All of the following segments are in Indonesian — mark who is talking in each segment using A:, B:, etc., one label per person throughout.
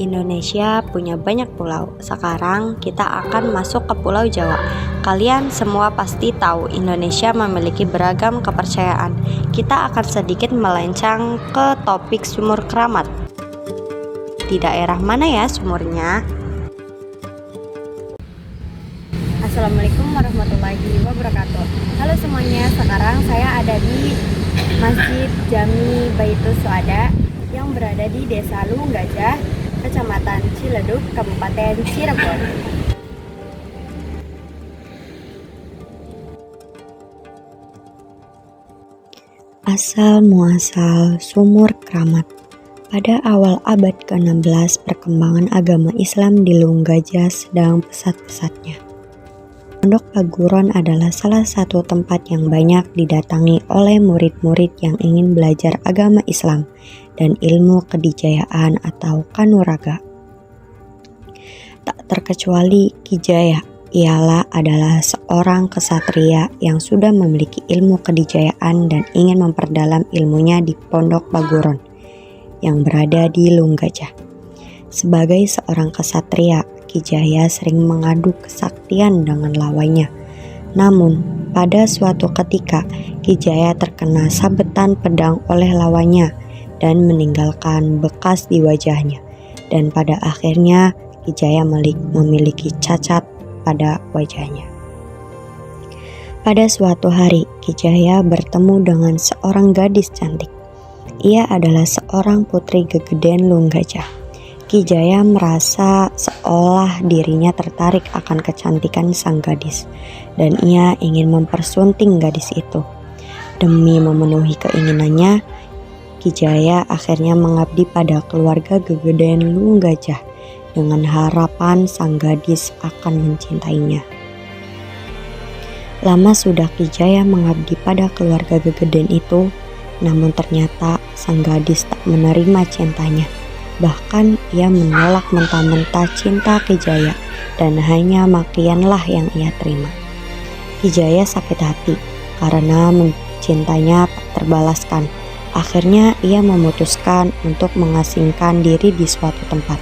A: Indonesia punya banyak pulau. Sekarang kita akan masuk ke Pulau Jawa. Kalian semua pasti tahu Indonesia memiliki beragam kepercayaan. Kita akan sedikit melencang ke topik sumur keramat. Di daerah mana ya sumurnya? Assalamualaikum warahmatullahi wabarakatuh. Halo semuanya, sekarang saya ada di Masjid Jami Baitus Suada yang berada di Desa Luwung Gajah, Kecamatan Ciledug, Kabupaten Cirebon. Asal muasal sumur keramat. Pada awal abad ke-16, perkembangan agama Islam di Luwung Gajah sedang pesat-pesatnya. Pondok Paguron adalah salah satu tempat yang banyak didatangi oleh murid-murid yang ingin belajar agama Islam dan ilmu kedijayaan atau kanuraga. Tak terkecuali Ki Jaya, ialah adalah seorang kesatria yang sudah memiliki ilmu kedijayaan dan ingin memperdalam ilmunya di Pondok Paguron yang berada di Luwung Gajah. Sebagai seorang kesatria, Ki Jaya sering mengadu kesaktian dengan lawannya. Namun, pada suatu ketika, Ki Jaya terkena sabetan pedang oleh lawannya dan meninggalkan bekas di wajahnya. Dan pada akhirnya, Ki Jaya memiliki cacat pada wajahnya. Pada suatu hari, Ki Jaya bertemu dengan seorang gadis cantik. Ia adalah seorang putri Gegeden Luwung Gajah. Ki Jaya merasa seolah dirinya tertarik akan kecantikan sang gadis dan ia ingin mempersunting gadis itu. Demi memenuhi keinginannya, Ki Jaya akhirnya mengabdi pada keluarga Gegeden Luwung Gajah dengan harapan sang gadis akan mencintainya. Lama sudah Ki Jaya mengabdi pada keluarga Gegeden itu, namun ternyata sang gadis tak menerima cintanya. Bahkan ia menolak mentah-mentah cinta Ki Jaya dan hanya makianlah yang ia terima. Ki Jaya sakit hati karena mencintanya tak terbalaskan. Akhirnya ia memutuskan untuk mengasingkan diri di suatu tempat.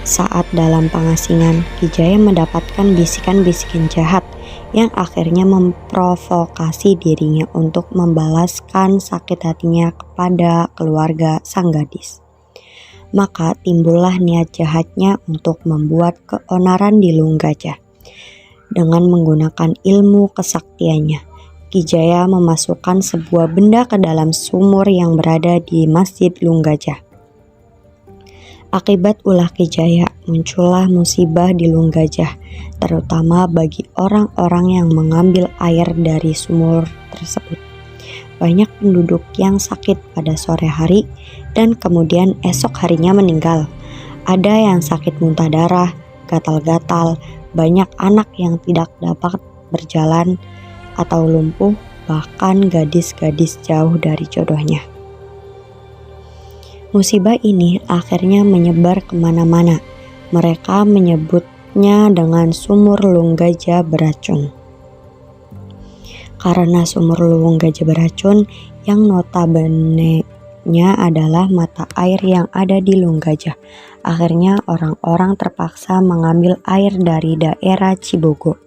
A: Saat dalam pengasingan, Ki Jaya mendapatkan bisikan-bisikan jahat yang akhirnya memprovokasi dirinya untuk membalaskan sakit hatinya kepada keluarga sang gadis. Maka timbullah niat jahatnya untuk membuat keonaran di Luwung Gajah. Dengan menggunakan ilmu kesaktiannya, Ki Jaya memasukkan sebuah benda ke dalam sumur yang berada di Masjid Luwung Gajah. Akibat ulah Ki Jaya, muncullah musibah di Luwung Gajah, terutama bagi orang-orang yang mengambil air dari sumur tersebut. Banyak penduduk yang sakit pada sore hari dan kemudian esok harinya meninggal. Ada yang sakit muntah darah, gatal-gatal, banyak anak yang tidak dapat berjalan atau lumpuh, bahkan gadis-gadis jauh dari jodohnya. Musibah ini akhirnya menyebar kemana-mana. Mereka menyebutnya dengan sumur Luwung Gajah beracun. Karena sumur Luwung Gajah beracun yang notabene-nya adalah mata air yang ada di Luwung Gajah. Akhirnya orang-orang terpaksa mengambil air dari daerah Cibogo.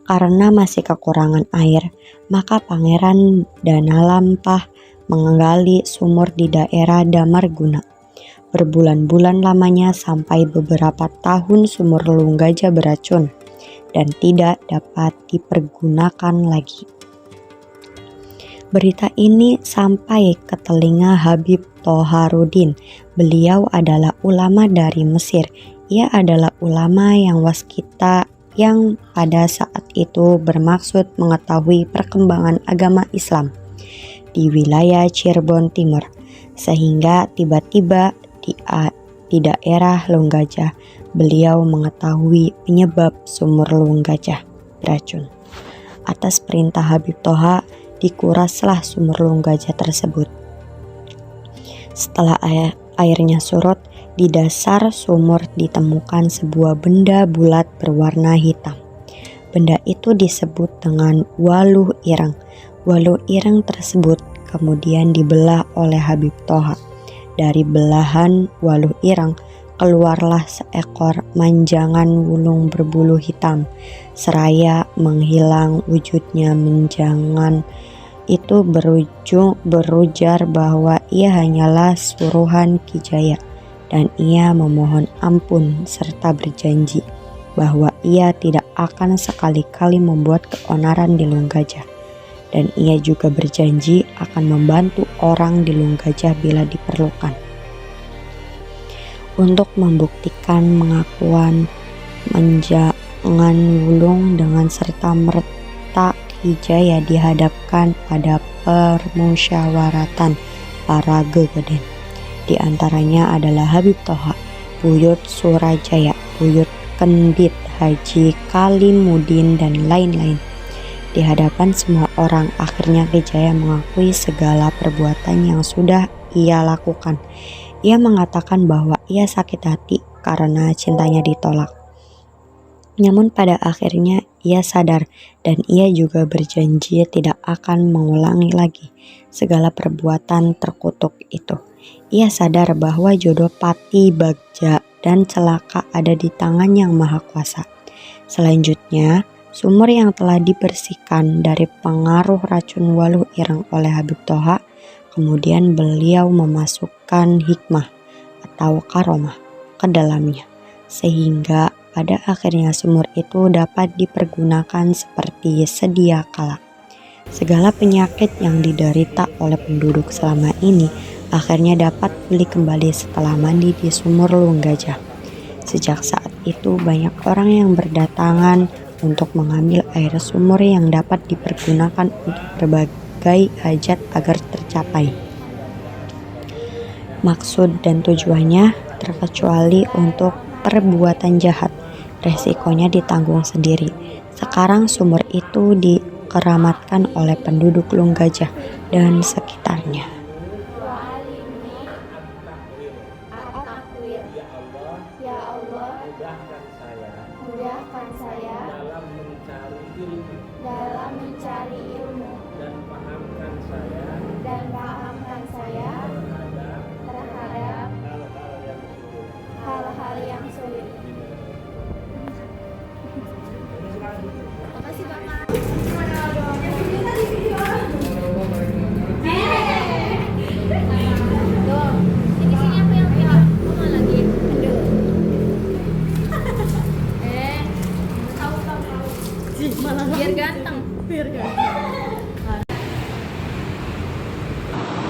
A: Karena masih kekurangan air, maka Pangeran Danalampah menggali sumur di daerah Damarguna. Berbulan-bulan lamanya sampai beberapa tahun sumur Luwung Gajah beracun dan tidak dapat dipergunakan lagi. Berita ini sampai ke telinga Habib Toharudin. Beliau adalah ulama dari Mesir. Ia adalah ulama yang waskita yang pada saat itu bermaksud mengetahui perkembangan agama Islam di wilayah Cirebon Timur, sehingga tiba-tiba di daerah Luwung Gajah beliau mengetahui penyebab sumur Luwung Gajah beracun. Atas perintah Habib Toha dikuraslah sumur Luwung Gajah tersebut. Setelah airnya surut, di dasar sumur ditemukan sebuah benda bulat berwarna hitam. Benda itu disebut dengan waluh ireng. Waluh ireng tersebut kemudian dibelah oleh Habib Toha dari belahan waluh ireng keluarlah seekor manjangan wulung berbulu hitam. Seraya menghilang wujudnya, manjangan itu berujar bahwa ia hanyalah suruhan Ki Jaya, dan ia memohon ampun serta berjanji bahwa ia tidak akan sekali-kali membuat keonaran di Lunggajah, dan ia juga berjanji akan membantu orang di Lunggajah bila diperlukan. Untuk membuktikan mengakuan manjangan wulung dengan serta merta, Ki Jaya dihadapkan pada permusyawaratan para gegeden. Di antaranya adalah Habib Toha, Buyut Surajaya, Buyut Kendit, Haji Kalimudin, dan lain-lain. Di hadapan semua orang, akhirnya Ki Jaya mengakui segala perbuatan yang sudah ia lakukan. Ia mengatakan bahwa ia sakit hati karena cintanya ditolak. Namun pada akhirnya ia sadar, dan ia juga berjanji tidak akan mengulangi lagi segala perbuatan terkutuk itu. Ia sadar bahwa jodoh Pati Bagja dan celaka ada di tangan Yang Maha Kuasa. Selanjutnya, sumur yang telah dibersihkan dari pengaruh racun waluh ireng oleh Habib Toha, kemudian beliau memasukkan hikmah atau karomah ke dalamnya, sehingga pada akhirnya sumur itu dapat dipergunakan seperti sedia kala. Segala penyakit yang diderita oleh penduduk selama ini akhirnya dapat pulih kembali setelah mandi di sumur Lunggajah. Sejak saat itu banyak orang yang berdatangan untuk mengambil air sumur yang dapat dipergunakan untuk berbagai hajat agar tercapai maksud dan tujuannya, terkecuali untuk perbuatan jahat. Resikonya ditanggung sendiri. Sekarang sumur itu dikeramatkan oleh penduduk Lunggajah dan sekitarnya.
B: Ya Allah, mudahkan saya dalam mencari ilmu dan pahamkan saya terhadap hal-hal yang sulit. Makasih Bapak. Di sini aku yang pegang. Kamu lagi. Tahu. Biar ganteng.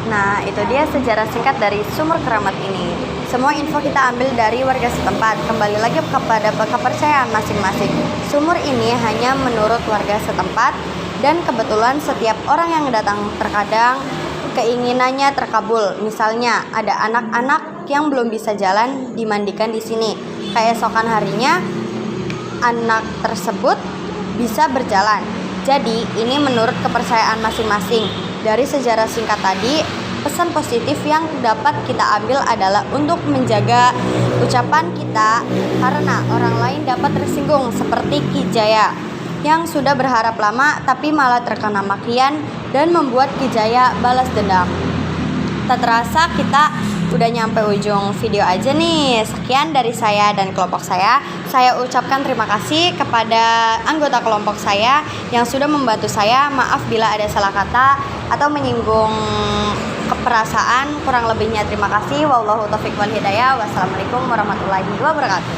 A: Nah, itu dia sejarah singkat dari sumur keramat ini. Semua info kita ambil dari warga setempat. Kembali lagi kepada kepercayaan masing-masing. Sumur ini hanya menurut warga setempat, dan kebetulan setiap orang yang datang terkadang keinginannya terkabul. Misalnya ada anak-anak yang belum bisa jalan dimandikan di sini. Keesokan harinya anak tersebut bisa berjalan. Jadi ini menurut kepercayaan masing-masing. Dari sejarah singkat tadi, pesan positif yang dapat kita ambil adalah untuk menjaga ucapan kita karena orang lain dapat tersinggung, seperti Ki Jaya yang sudah berharap lama tapi malah terkena makian dan membuat Ki Jaya balas dendam. Tak terasa kita udah nyampe ujung video aja nih. Sekian dari saya dan kelompok saya. Saya ucapkan terima kasih kepada anggota kelompok saya yang sudah membantu saya. Maaf bila ada salah kata atau menyinggung keperasaan. Kurang lebihnya terima kasih. Wallahu taufiq wal hidayah. Wassalamualaikum warahmatullahi wabarakatuh.